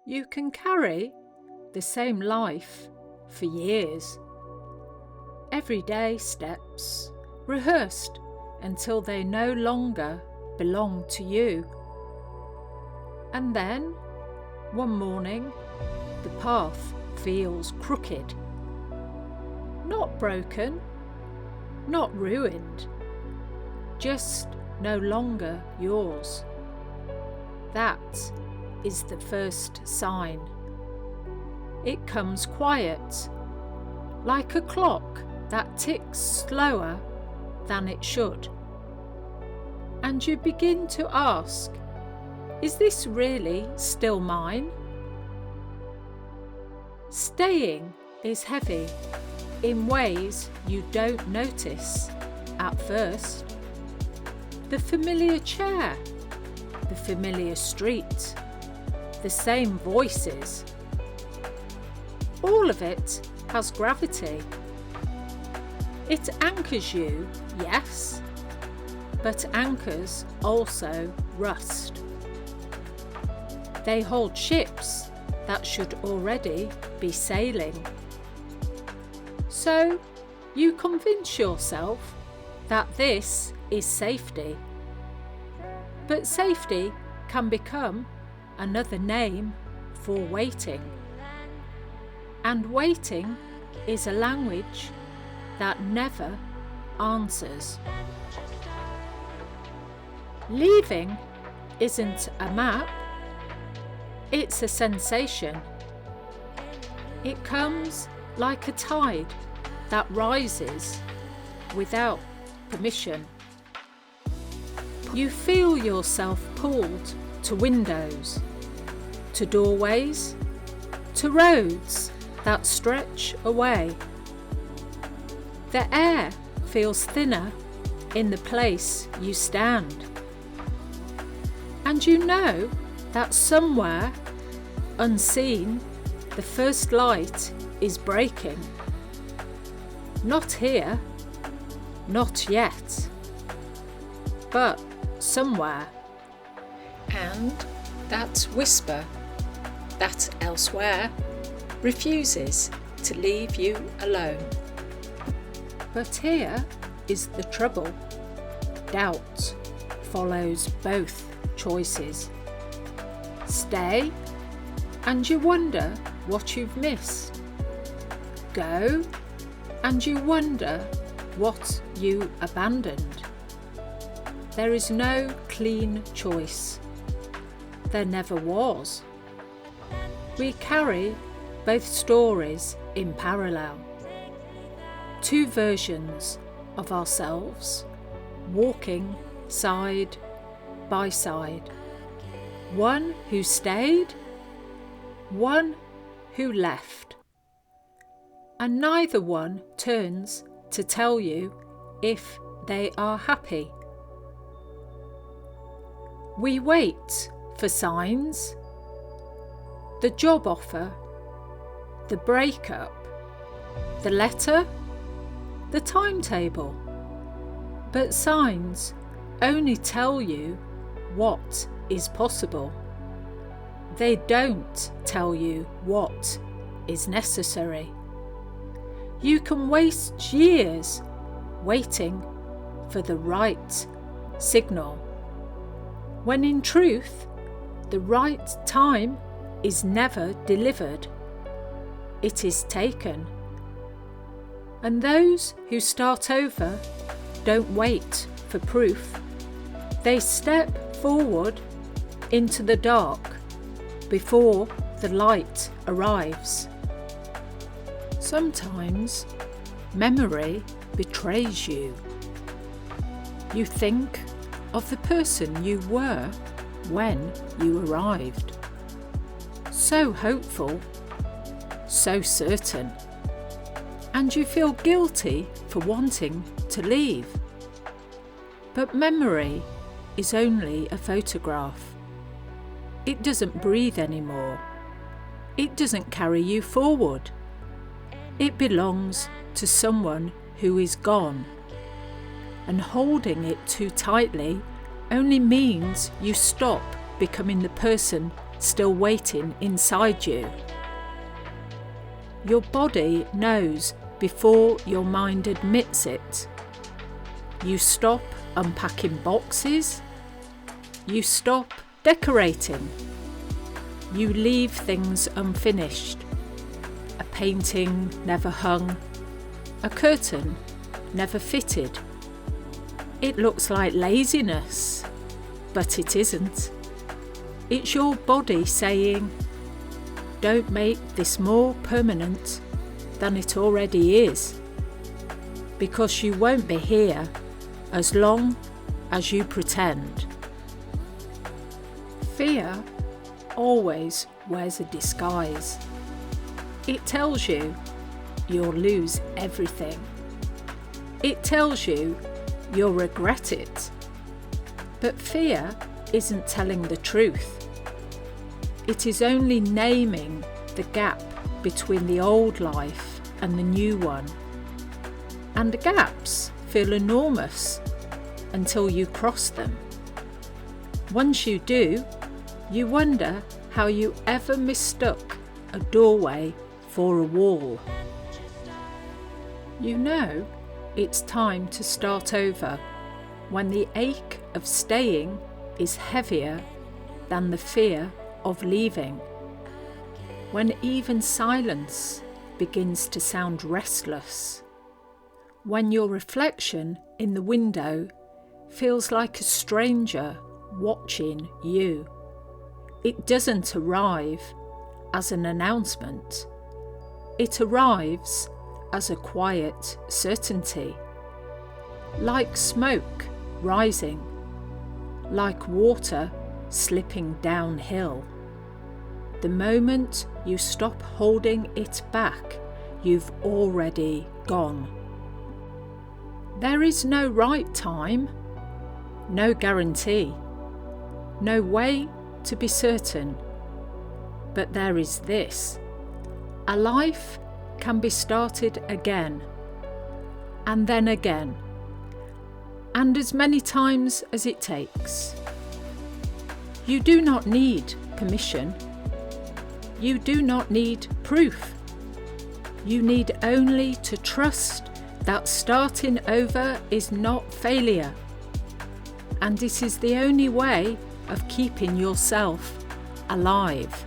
You can carry the same life for years. Everyday steps, rehearsed until they no longer belong to you. And then, one morning, the path feels crooked. Not broken, not ruined, just no longer yours. That is the first sign. It comes quiet, like a clock that ticks slower than it should. And you begin to ask, is this really still mine? Staying is heavy in ways you don't notice at first. The familiar chair, the familiar street, the same voices. All of it has gravity. It anchors you, yes, but anchors also rust. They hold ships that should already be sailing. So you convince yourself that this is safety. But safety can become another name for waiting. And waiting is a language that never answers. Leaving isn't a map, it's a sensation. It comes like a tide that rises without permission. You feel yourself pulled to windows, to doorways, to roads that stretch away. The air feels thinner in the place you stand. And you know that somewhere, unseen, the first light is breaking. Not here, not yet, but somewhere. And that whisper, that elsewhere, refuses to leave you alone. But here is the trouble. Doubt follows both choices. Stay, and you wonder what you've missed. Go, and you wonder what you abandoned. There is no clean choice. There never was. We carry both stories in parallel. Two versions of ourselves, walking side by side. One who stayed, one who left. And neither one turns to tell you if they are happy. We wait for signs, the job offer, the breakup, the letter, the timetable. But signs only tell you what is possible. They don't tell you what is necessary. You can waste years waiting for the right signal, when in truth, the right time is never delivered. It is taken. And those who start over don't wait for proof. They step forward into the dark before the light arrives. Sometimes memory betrays you. You think of the person you were when you arrived. So hopeful, so certain. And you feel guilty for wanting to leave. But memory is only a photograph. It doesn't breathe anymore. It doesn't carry you forward. It belongs to someone who is gone. And holding it too tightly only means you stop becoming the person still waiting inside you. Your body knows before your mind admits it. You stop unpacking boxes. You stop decorating. You leave things unfinished. A painting never hung. A curtain never fitted. It looks like laziness, but it isn't. It's your body saying, don't make this more permanent than it already is, because you won't be here as long as you pretend. Fear always wears a disguise. It tells you you'll lose everything. It tells you you'll regret it. But fear isn't telling the truth. It is only naming the gap between the old life and the new one. And the gaps feel enormous until you cross them. Once you do, you wonder how you ever mistook a doorway for a wall. You know it's time to start over when the ache of staying is heavier than the fear of leaving. When even silence begins to sound restless. When your reflection in the window feels like a stranger watching you. It doesn't arrive as an announcement. It arrives as a quiet certainty. Like smoke rising, like water slipping downhill. The moment you stop holding it back, you've already gone. There is no right time, no guarantee, no way to be certain. But there is this: a life can be started again, and then again, and as many times as it takes. You do not need permission. You do not need proof. You need only to trust that starting over is not failure, and it is the only way of keeping yourself alive.